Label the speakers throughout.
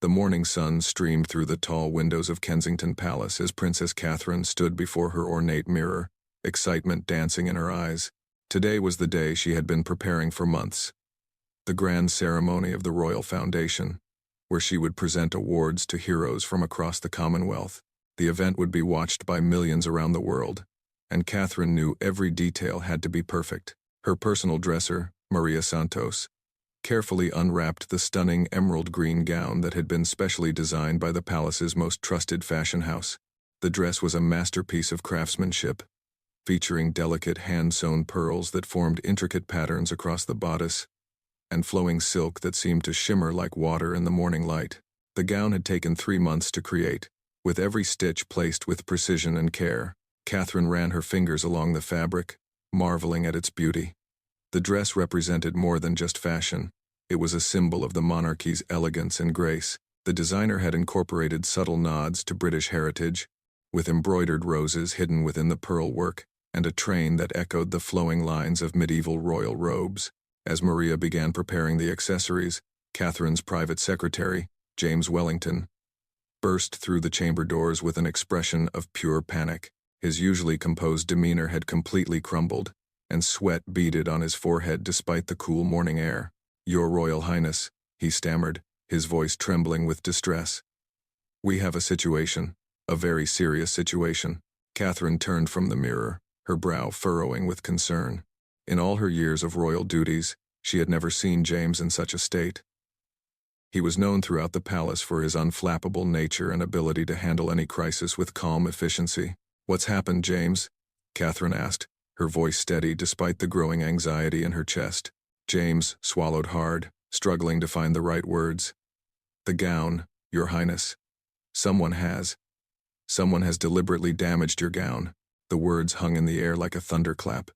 Speaker 1: The morning sun streamed through the tall windows of Kensington Palace as Princess Catherine stood before her ornate mirror, excitement dancing in her eyes. Today was the day she had been preparing for months. The grand ceremony of the Royal Foundation, where she would present awards to heroes from across the Commonwealth. The event would be watched by millions around the world, and Catherine knew every detail had to be perfect. Her personal dresser, Maria Santos, carefully unwrapped the stunning emerald green gown that had been specially designed by the palace's most trusted fashion house. The dress was a masterpiece of craftsmanship, featuring delicate hand-sewn pearls that formed intricate patterns across the bodice, and flowing silk that seemed to shimmer like water in the morning light. The gown had taken 3 months to create, with every stitch placed with precision and care. Catherine ran her fingers along the fabric, marveling at its beauty. The dress represented more than just fashion. It was a symbol of the monarchy's elegance and grace. The designer had incorporated subtle nods to British heritage, with embroidered roses hidden within the pearl work, and a train that echoed the flowing lines of medieval royal robes. As Maria began preparing the accessories, Catherine's private secretary, James Wellington, burst through the chamber doors with an expression of pure panic. His usually composed demeanor had completely crumbled, and sweat beaded on his forehead despite the cool morning air. "Your Royal Highness," he stammered, his voice trembling with distress. "We have a situation, a very serious situation." Catherine turned from the mirror, her brow furrowing with concern. In all her years of royal duties, she had never seen James in such a state. He was known throughout the palace for his unflappable nature and ability to handle any crisis with calm efficiency. "What's happened, James?" Catherine asked, her voice steady despite the growing anxiety in her chest. James swallowed hard, struggling to find the right words. "The gown, Your Highness. Someone has deliberately damaged your gown." The words hung in the air like a thunderclap.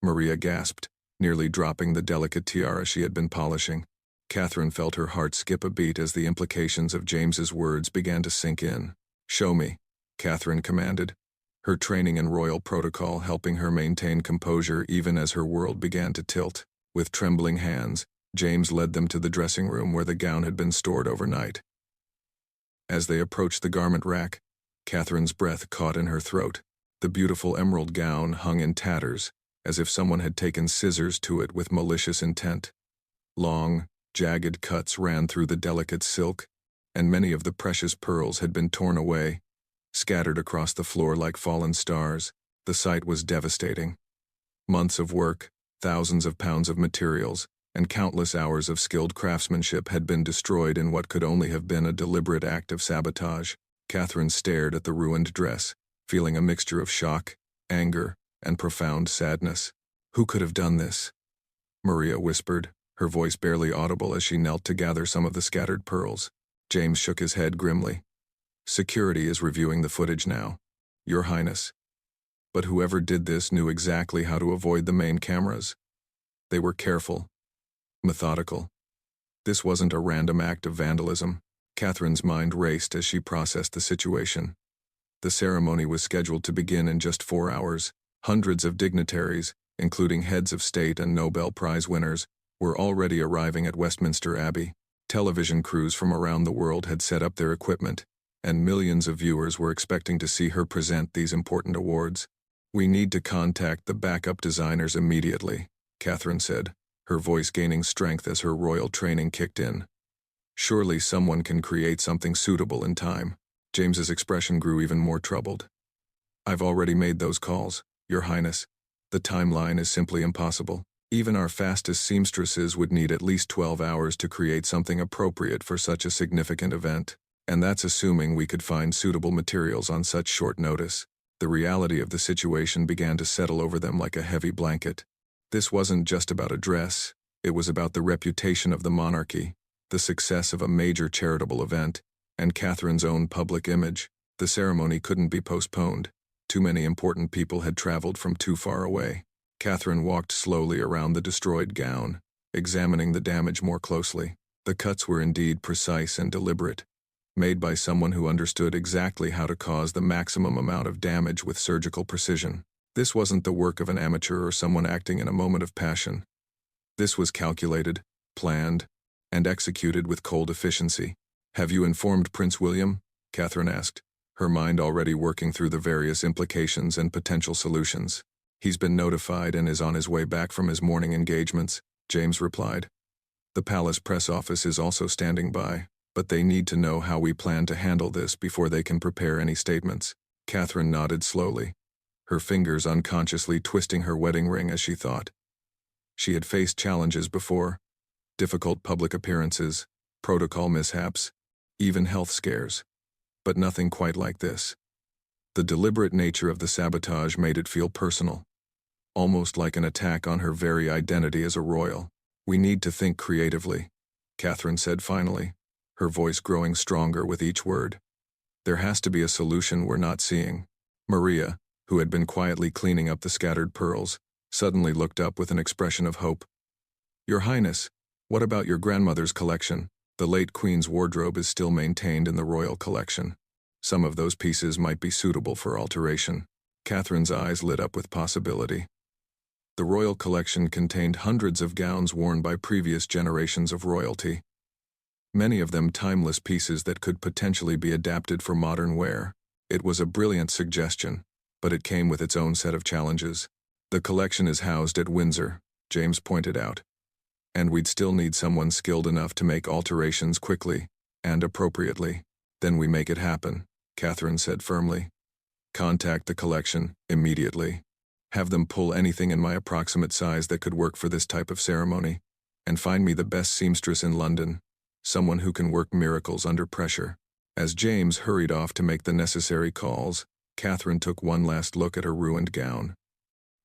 Speaker 1: Maria gasped, nearly dropping the delicate tiara she had been polishing. Catherine felt her heart skip a beat as the implications of James's words began to sink in. "Show me," Catherine commanded, her training in royal protocol helping her maintain composure even as her world began to tilt. With trembling hands, James led them to the dressing room where the gown had been stored overnight. As they approached the garment rack, Catherine's breath caught in her throat. The beautiful emerald gown hung in tatters, as if someone had taken scissors to it with malicious intent. Long, jagged cuts ran through the delicate silk, and many of the precious pearls had been torn away, scattered across the floor like fallen stars. The sight was devastating. Months of work, thousands of pounds of materials, and countless hours of skilled craftsmanship had been destroyed in what could only have been a deliberate act of sabotage. Catherine stared at the ruined dress, feeling a mixture of shock, anger, and profound sadness. "Who could have done this?" Maria whispered, her voice barely audible as she knelt to gather some of the scattered pearls. James shook his head grimly. "Security is reviewing the footage now, Your Highness. But whoever did this knew exactly how to avoid the main cameras. They were careful, methodical. This wasn't a random act of vandalism." Catherine's mind raced as she processed the situation. The ceremony was scheduled to begin in just 4 hours. Hundreds of dignitaries, including heads of state and Nobel Prize winners, were already arriving at Westminster Abbey. Television crews from around the world had set up their equipment, and millions of viewers were expecting to see her present these important awards. "We need to contact the backup designers immediately," Catherine said, her voice gaining strength as her royal training kicked in. "Surely someone can create something suitable in time." James's expression grew even more troubled. "I've already made those calls, Your Highness. The timeline is simply impossible. Even our fastest seamstresses would need at least 12 hours to create something appropriate for such a significant event. And that's assuming we could find suitable materials on such short notice." The reality of the situation began to settle over them like a heavy blanket. This wasn't just about a dress, it was about the reputation of the monarchy, the success of a major charitable event, and Catherine's own public image. The ceremony couldn't be postponed. Too many important people had traveled from too far away. Catherine walked slowly around the destroyed gown, examining the damage more closely. The cuts were indeed precise and deliberate, made by someone who understood exactly how to cause the maximum amount of damage with surgical precision. This wasn't the work of an amateur or someone acting in a moment of passion. This was calculated, planned, and executed with cold efficiency. "Have you informed Prince William?" Catherine asked, her mind already working through the various implications and potential solutions. "He's been notified and is on his way back from his morning engagements," James replied. "The palace press office is also standing by, but they need to know how we plan to handle this before they can prepare any statements." Catherine nodded slowly, her fingers unconsciously twisting her wedding ring as she thought. She had faced challenges before, difficult public appearances, protocol mishaps, even health scares, but nothing quite like this. The deliberate nature of the sabotage made it feel personal, almost like an attack on her very identity as a royal. "We need to think creatively," Catherine said finally, her voice growing stronger with each word. "There has to be a solution we're not seeing." Maria, who had been quietly cleaning up the scattered pearls, suddenly looked up with an expression of hope. "Your Highness, what about your grandmother's collection? The late Queen's wardrobe is still maintained in the royal collection. Some of those pieces might be suitable for alteration." Catherine's eyes lit up with possibility. The royal collection contained hundreds of gowns worn by previous generations of royalty, many of them timeless pieces that could potentially be adapted for modern wear. It was a brilliant suggestion, but it came with its own set of challenges. "The collection is housed at Windsor," James pointed out, "and we'd still need someone skilled enough to make alterations quickly and appropriately." "Then we make it happen," Catherine said firmly. "Contact the collection immediately. Have them pull anything in my approximate size that could work for this type of ceremony, and find me the best seamstress in London, someone who can work miracles under pressure." As James hurried off to make the necessary calls, Catherine took one last look at her ruined gown.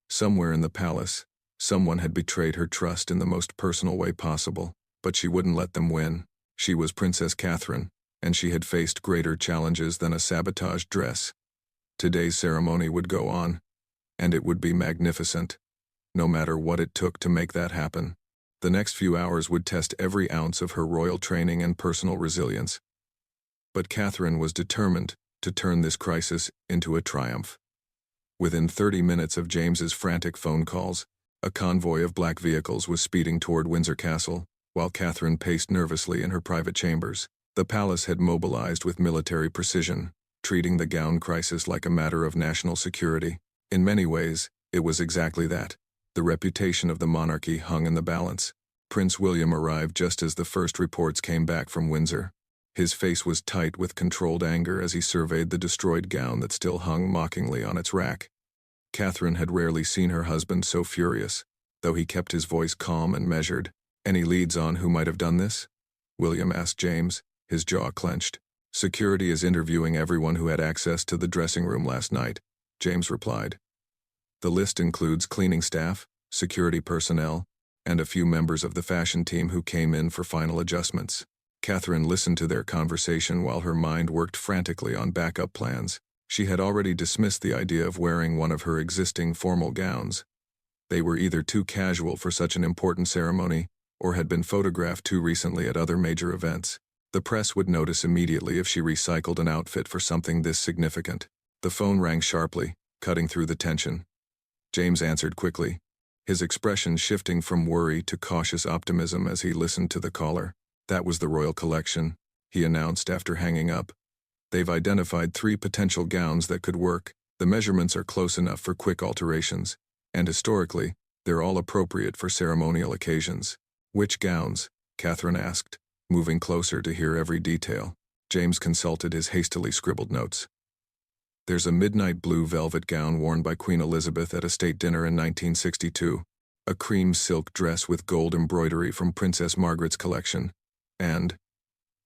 Speaker 1: Somewhere in the palace, someone had betrayed her trust in the most personal way possible, but she wouldn't let them win. She was Princess Catherine, and she had faced greater challenges than a sabotaged dress. Today's ceremony would go on, and it would be magnificent, no matter what it took to make that happen. The next few hours would test every ounce of her royal training and personal resilience. But Catherine was determined to turn this crisis into a triumph. Within 30 minutes of James's frantic phone calls, a convoy of black vehicles was speeding toward Windsor Castle, while Catherine paced nervously in her private chambers. The palace had mobilized with military precision, treating the gown crisis like a matter of national security. In many ways, it was exactly that. The reputation of the monarchy hung in the balance. Prince William arrived just as the first reports came back from Windsor. His face was tight with controlled anger as he surveyed the destroyed gown that still hung mockingly on its rack. Catherine had rarely seen her husband so furious, though he kept his voice calm and measured. "Any leads on who might have done this?" William asked James, his jaw clenched. "Security is interviewing everyone who had access to the dressing room last night," James replied. "The list includes cleaning staff, security personnel, and a few members of the fashion team who came in for final adjustments." Catherine listened to their conversation while her mind worked frantically on backup plans. She had already dismissed the idea of wearing one of her existing formal gowns. They were either too casual for such an important ceremony, or had been photographed too recently at other major events. The press would notice immediately if she recycled an outfit for something this significant. The phone rang sharply, cutting through the tension. James answered quickly, his expression shifting from worry to cautious optimism as he listened to the caller. "That was the royal collection," he announced after hanging up. "They've identified 3 potential gowns that could work. The measurements are close enough for quick alterations, and historically, they're all appropriate for ceremonial occasions." "Which gowns?" Catherine asked, moving closer to hear every detail. James consulted his hastily scribbled notes. "There's a midnight blue velvet gown worn by Queen Elizabeth at a state dinner in 1962, a cream silk dress with gold embroidery from Princess Margaret's collection, and,"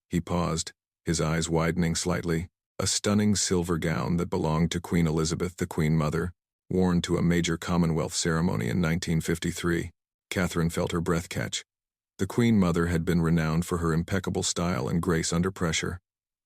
Speaker 1: he paused, his eyes widening slightly, "a stunning silver gown that belonged to Queen Elizabeth, the Queen Mother, worn to a major Commonwealth ceremony in 1953. Catherine felt her breath catch. The Queen Mother had been renowned for her impeccable style and grace under pressure.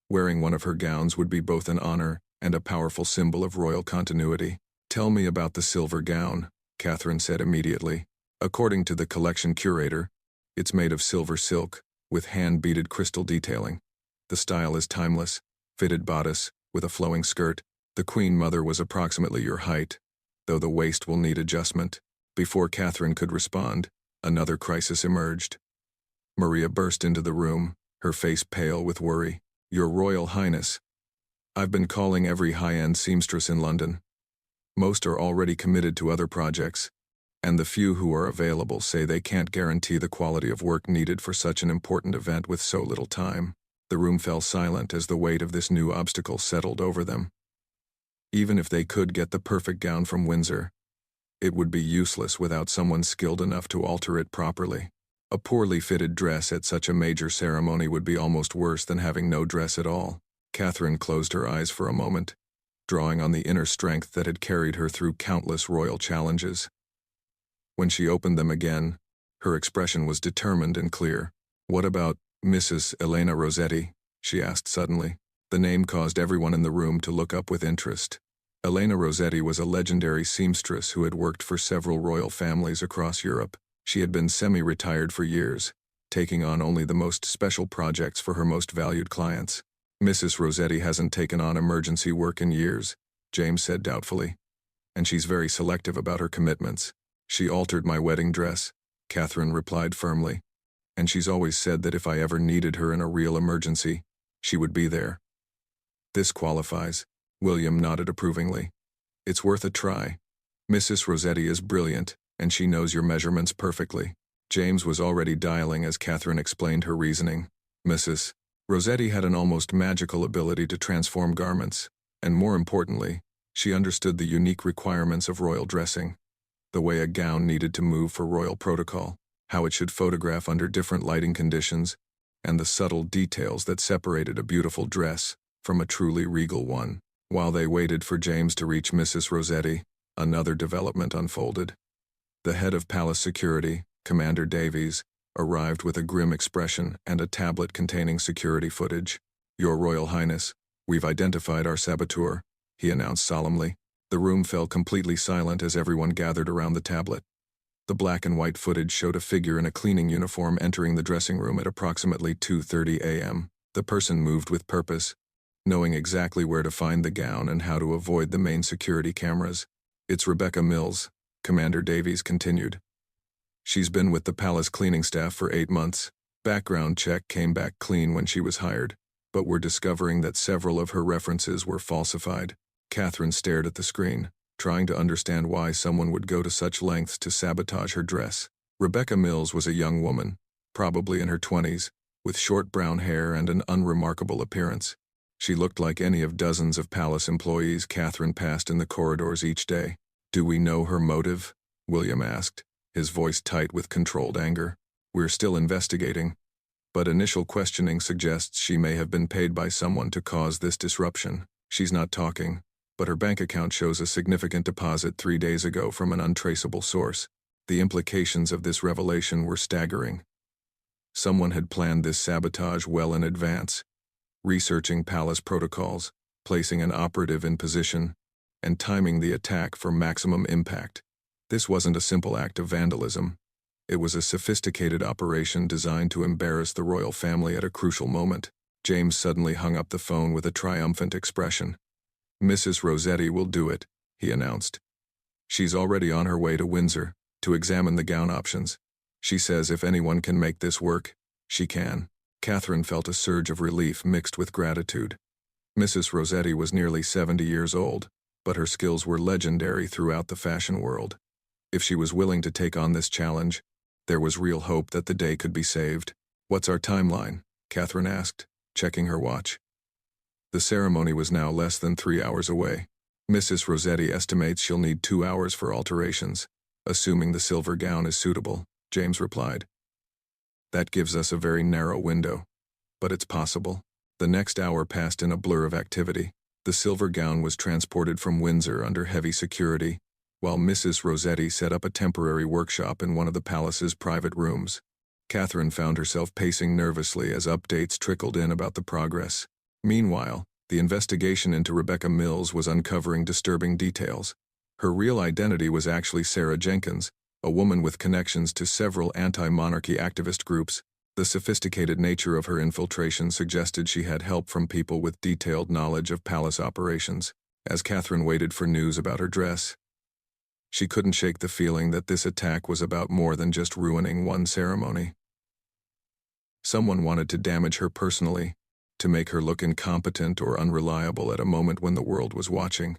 Speaker 1: Wearing one of her gowns would be both an honor and a powerful symbol of royal continuity. "Tell me about the silver gown," Catherine said immediately. "According to the collection curator, it's made of silver silk, with hand-beaded crystal detailing. The style is timeless, fitted bodice, with a flowing skirt. The Queen Mother was approximately your height, though the waist will need adjustment." Before Catherine could respond, another crisis emerged. Maria burst into the room, her face pale with worry. "Your Royal Highness, I've been calling every high-end seamstress in London. Most are already committed to other projects, and the few who are available say they can't guarantee the quality of work needed for such an important event with so little time." The room fell silent as the weight of this new obstacle settled over them. Even if they could get the perfect gown from Windsor, it would be useless without someone skilled enough to alter it properly. A poorly fitted dress at such a major ceremony would be almost worse than having no dress at all. Catherine closed her eyes for a moment, drawing on the inner strength that had carried her through countless royal challenges. When she opened them again, her expression was determined and clear. "What about Mrs. Elena Rossetti?" she asked suddenly. The name caused everyone in the room to look up with interest. Elena Rossetti was a legendary seamstress who had worked for several royal families across Europe. She had been semi-retired for years, taking on only the most special projects for her most valued clients. "Mrs. Rossetti hasn't taken on emergency work in years," James said doubtfully. "And she's very selective about her commitments." "She altered my wedding dress," Catherine replied firmly. "And she's always said that if I ever needed her in a real emergency, she would be there." "This qualifies," William nodded approvingly. "It's worth a try. Mrs. Rossetti is brilliant, and she knows your measurements perfectly." James was already dialing as Catherine explained her reasoning. Mrs. Rossetti had an almost magical ability to transform garments, and more importantly, she understood the unique requirements of royal dressing. The way a gown needed to move for royal protocol, how it should photograph under different lighting conditions, and the subtle details that separated a beautiful dress from a truly regal one. While they waited for James to reach Mrs. Rossetti, another development unfolded. The head of palace security, Commander Davies, arrived with a grim expression and a tablet containing security footage. "Your Royal Highness, we've identified our saboteur," he announced solemnly. The room fell completely silent as everyone gathered around the tablet. The black and white footage showed a figure in a cleaning uniform entering the dressing room at approximately 2:30 a.m. The person moved with purpose, knowing exactly where to find the gown and how to avoid the main security cameras. "It's Rebecca Mills," Commander Davies continued. "She's been with the palace cleaning staff for 8 months. Background check came back clean when she was hired, but we're discovering that several of her references were falsified." Catherine stared at the screen, trying to understand why someone would go to such lengths to sabotage her dress. Rebecca Mills was a young woman, probably in her 20s, with short brown hair and an unremarkable appearance. She looked like any of dozens of palace employees Catherine passed in the corridors each day. "Do we know her motive?" William asked, his voice tight with controlled anger. "We're still investigating, but initial questioning suggests she may have been paid by someone to cause this disruption. She's not talking, but her bank account shows a significant deposit 3 days ago from an untraceable source. The implications of this revelation were staggering. Someone had planned this sabotage well in advance, researching palace protocols, placing an operative in position, and timing the attack for maximum impact. This wasn't a simple act of vandalism. It was a sophisticated operation designed to embarrass the royal family at a crucial moment. James suddenly hung up the phone with a triumphant expression. "Mrs. Rossetti will do it," he announced. "She's already on her way to Windsor to examine the gown options. She says if anyone can make this work, she can." Catherine felt a surge of relief mixed with gratitude. Mrs. Rossetti was nearly 70 years old, but her skills were legendary throughout the fashion world. If she was willing to take on this challenge, there was real hope that the day could be saved. "What's our timeline?" Catherine asked, checking her watch. The ceremony was now less than 3 hours away. "Mrs. Rossetti estimates she'll need 2 hours for alterations, assuming the silver gown is suitable," James replied. "That gives us a very narrow window, but it's possible." The next hour passed in a blur of activity. The silver gown was transported from Windsor under heavy security, while Mrs. Rossetti set up a temporary workshop in one of the palace's private rooms. Catherine found herself pacing nervously as updates trickled in about the progress. Meanwhile, the investigation into Rebecca Mills was uncovering disturbing details. Her real identity was actually Sarah Jenkins, a woman with connections to several anti-monarchy activist groups. The sophisticated nature of her infiltration suggested she had help from people with detailed knowledge of palace operations. As Catherine waited for news about her dress, she couldn't shake the feeling that this attack was about more than just ruining one ceremony. Someone wanted to damage her personally, to make her look incompetent or unreliable at a moment when the world was watching.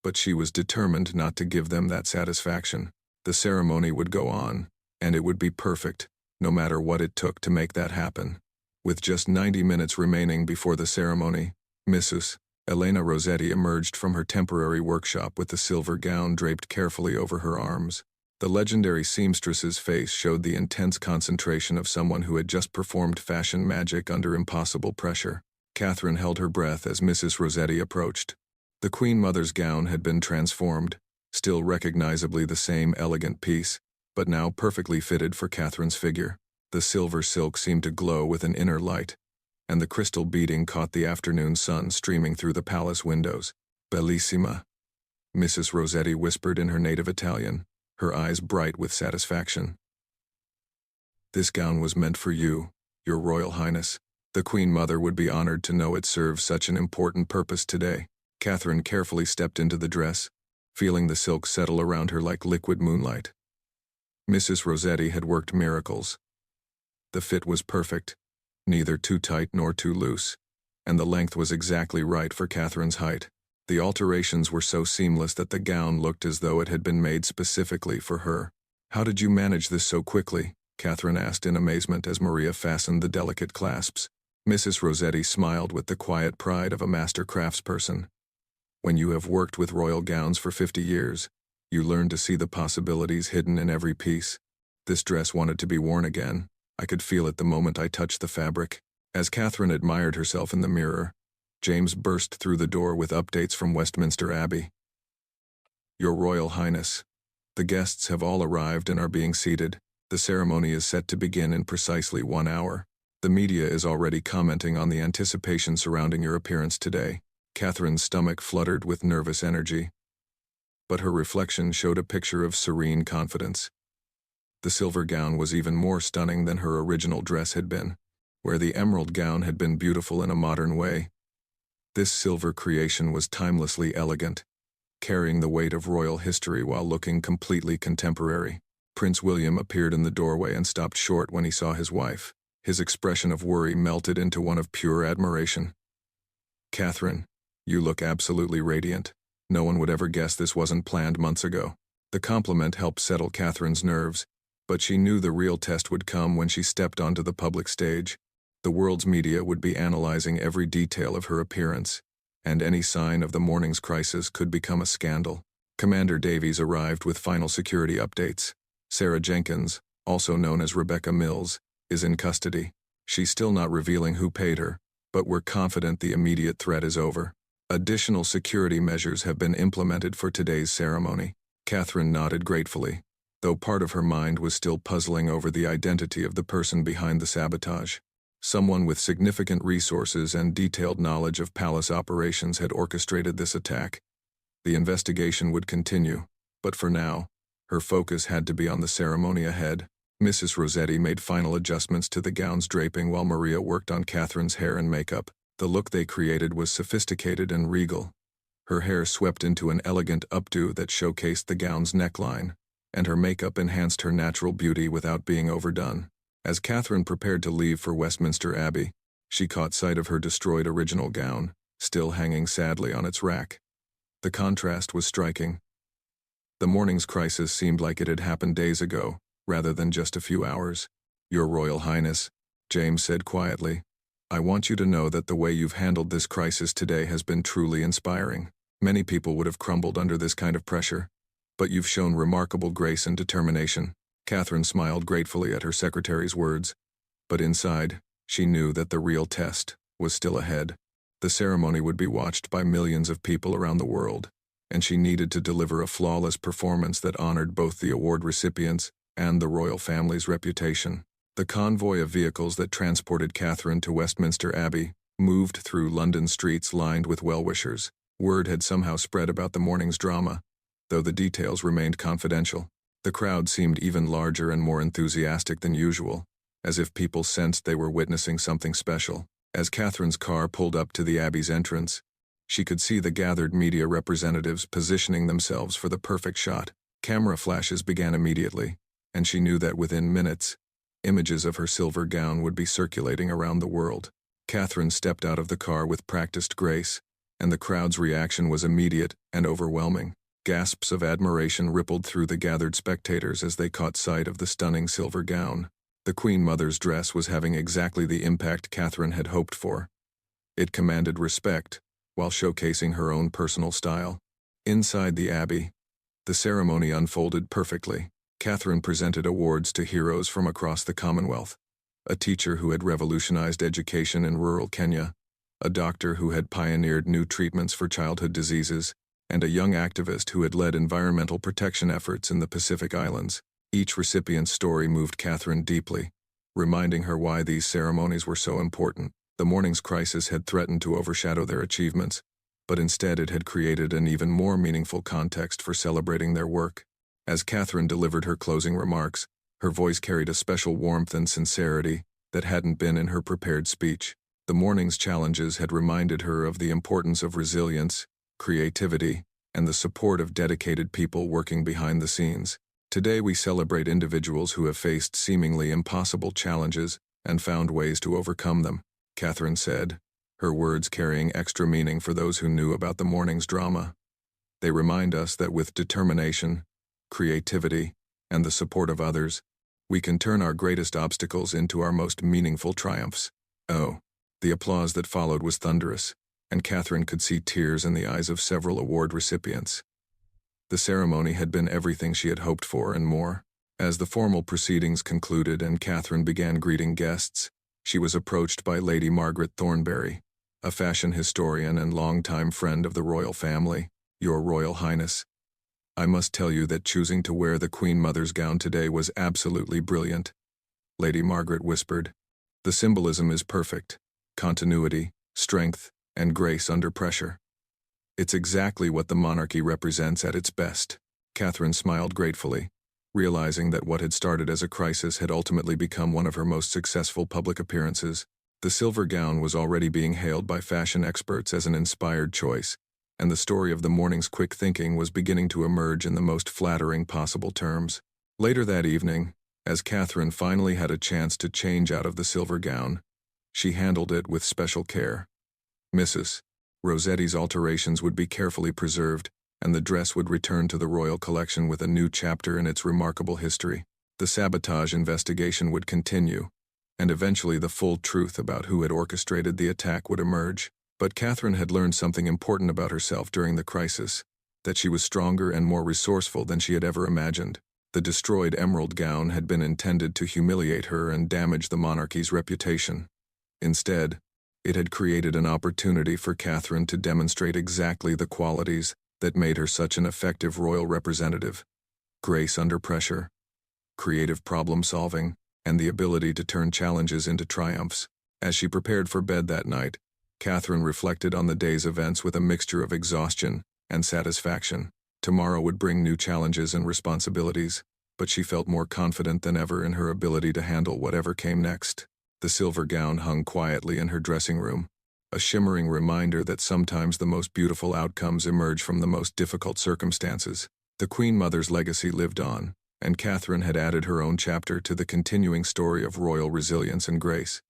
Speaker 1: But she was determined not to give them that satisfaction. The ceremony would go on, and it would be perfect, no matter what it took to make that happen. With just 90 minutes remaining before the ceremony, Mrs. Elena Rossetti emerged from her temporary workshop with the silver gown draped carefully over her arms. The legendary seamstress's face showed the intense concentration of someone who had just performed fashion magic under impossible pressure. Catherine held her breath as Mrs. Rossetti approached. The Queen Mother's gown had been transformed, still recognizably the same elegant piece, but now perfectly fitted for Catherine's figure. The silver silk seemed to glow with an inner light, and the crystal beading caught the afternoon sun streaming through the palace windows. Bellissima, Mrs. Rossetti whispered in her native Italian, her eyes bright with satisfaction. This gown was meant for you, Your Royal Highness. The Queen Mother would be honored to know it serves such an important purpose today. Catherine carefully stepped into the dress, feeling the silk settle around her like liquid moonlight. Mrs. Rossetti had worked miracles. The fit was perfect, neither too tight nor too loose, and the length was exactly right for Catherine's height. The alterations were so seamless that the gown looked as though it had been made specifically for her. "How did you manage this so quickly?" Catherine asked in amazement as Maria fastened the delicate clasps. Mrs. Rossetti smiled with the quiet pride of a master craftsperson. When you have worked with royal gowns for 50 years, you learn to see the possibilities hidden in every piece. This dress wanted to be worn again. I could feel it the moment I touched the fabric. As Catherine admired herself in the mirror, James burst through the door with updates from Westminster Abbey. "Your Royal Highness, the guests have all arrived and are being seated. The ceremony is set to begin in precisely 1 hour. The media is already commenting on the anticipation surrounding your appearance today." Catherine's stomach fluttered with nervous energy, but her reflection showed a picture of serene confidence. The silver gown was even more stunning than her original dress had been, where the emerald gown had been beautiful in a modern way. This silver creation was timelessly elegant, carrying the weight of royal history while looking completely contemporary. Prince William appeared in the doorway and stopped short when he saw his wife. His expression of worry melted into one of pure admiration. "Catherine, you look absolutely radiant. No one would ever guess this wasn't planned months ago." The compliment helped settle Catherine's nerves, but she knew the real test would come when she stepped onto the public stage. The world's media would be analyzing every detail of her appearance, and any sign of the morning's crisis could become a scandal. Commander Davies arrived with final security updates. Sarah Jenkins, also known as Rebecca Mills, is in custody. She's still not revealing who paid her, but we're confident the immediate threat is over. Additional security measures have been implemented for today's ceremony. Catherine nodded gratefully, though part of her mind was still puzzling over the identity of the person behind the sabotage. Someone with significant resources and detailed knowledge of palace operations had orchestrated this attack. The investigation would continue, but for now, her focus had to be on the ceremony ahead. Mrs. Rossetti made final adjustments to the gown's draping while Maria worked on Catherine's hair and makeup. The look they created was sophisticated and regal. Her hair swept into an elegant updo that showcased the gown's neckline, and her makeup enhanced her natural beauty without being overdone. As Catherine prepared to leave for Westminster Abbey, she caught sight of her destroyed original gown, still hanging sadly on its rack. The contrast was striking. The morning's crisis seemed like it had happened days ago, rather than just a few hours. "Your Royal Highness," James said quietly, "I want you to know that the way you've handled this crisis today has been truly inspiring. Many people would have crumbled under this kind of pressure, but you've shown remarkable grace and determination." Catherine smiled gratefully at her secretary's words, but inside, she knew that the real test was still ahead. The ceremony would be watched by millions of people around the world, and she needed to deliver a flawless performance that honored both the award recipients and the royal family's reputation. The convoy of vehicles that transported Catherine to Westminster Abbey moved through London streets lined with well-wishers. Word had somehow spread about the morning's drama, though the details remained confidential. The crowd seemed even larger and more enthusiastic than usual, as if people sensed they were witnessing something special. As Catherine's car pulled up to the Abbey's entrance, she could see the gathered media representatives positioning themselves for the perfect shot. Camera flashes began immediately, and she knew that within minutes, Images of her silver gown would be circulating around the world. Catherine stepped out of the car with practiced grace, and the crowd's reaction was immediate and overwhelming. Gasps of admiration rippled through the gathered spectators as they caught sight of the stunning silver gown. The Queen Mother's dress was having exactly the impact Catherine had hoped for. It commanded respect, while showcasing her own personal style. Inside the Abbey, the ceremony unfolded perfectly. Catherine presented awards to heroes from across the Commonwealth. A teacher who had revolutionized education in rural Kenya, a doctor who had pioneered new treatments for childhood diseases, and a young activist who had led environmental protection efforts in the Pacific Islands. Each recipient's story moved Catherine deeply, reminding her why these ceremonies were so important. The morning's crisis had threatened to overshadow their achievements, but instead it had created an even more meaningful context for celebrating their work. As Catherine delivered her closing remarks, her voice carried a special warmth and sincerity that hadn't been in her prepared speech. The morning's challenges had reminded her of the importance of resilience, creativity, and the support of dedicated people working behind the scenes. Today we celebrate individuals who have faced seemingly impossible challenges and found ways to overcome them, Catherine said, her words carrying extra meaning for those who knew about the morning's drama. They remind us that with determination, creativity, and the support of others, we can turn our greatest obstacles into our most meaningful triumphs. Oh, the applause that followed was thunderous, and Catherine could see tears in the eyes of several award recipients. The ceremony had been everything she had hoped for and more. As the formal proceedings concluded and Catherine began greeting guests, she was approached by Lady Margaret Thornberry, a fashion historian and longtime friend of the royal family. "Your Royal Highness, I must tell you that choosing to wear the Queen Mother's gown today was absolutely brilliant," Lady Margaret whispered. "The symbolism is perfect. Continuity, strength, and grace under pressure. It's exactly what the monarchy represents at its best." Catherine smiled gratefully, realizing that what had started as a crisis had ultimately become one of her most successful public appearances. The silver gown was already being hailed by fashion experts as an inspired choice, and the story of the morning's quick thinking was beginning to emerge in the most flattering possible terms. Later that evening, as Catherine finally had a chance to change out of the silver gown, she handled it with special care. Mrs. Rossetti's alterations would be carefully preserved, and the dress would return to the royal collection with a new chapter in its remarkable history. The sabotage investigation would continue, and eventually the full truth about who had orchestrated the attack would emerge. But Catherine had learned something important about herself during the crisis, that she was stronger and more resourceful than she had ever imagined. The destroyed emerald gown had been intended to humiliate her and damage the monarchy's reputation. Instead, it had created an opportunity for Catherine to demonstrate exactly the qualities that made her such an effective royal representative: grace under pressure, creative problem-solving, and the ability to turn challenges into triumphs. As she prepared for bed that night, Catherine reflected on the day's events with a mixture of exhaustion and satisfaction. Tomorrow would bring new challenges and responsibilities, but she felt more confident than ever in her ability to handle whatever came next. The silver gown hung quietly in her dressing room, a shimmering reminder that sometimes the most beautiful outcomes emerge from the most difficult circumstances. The Queen Mother's legacy lived on, and Catherine had added her own chapter to the continuing story of royal resilience and grace.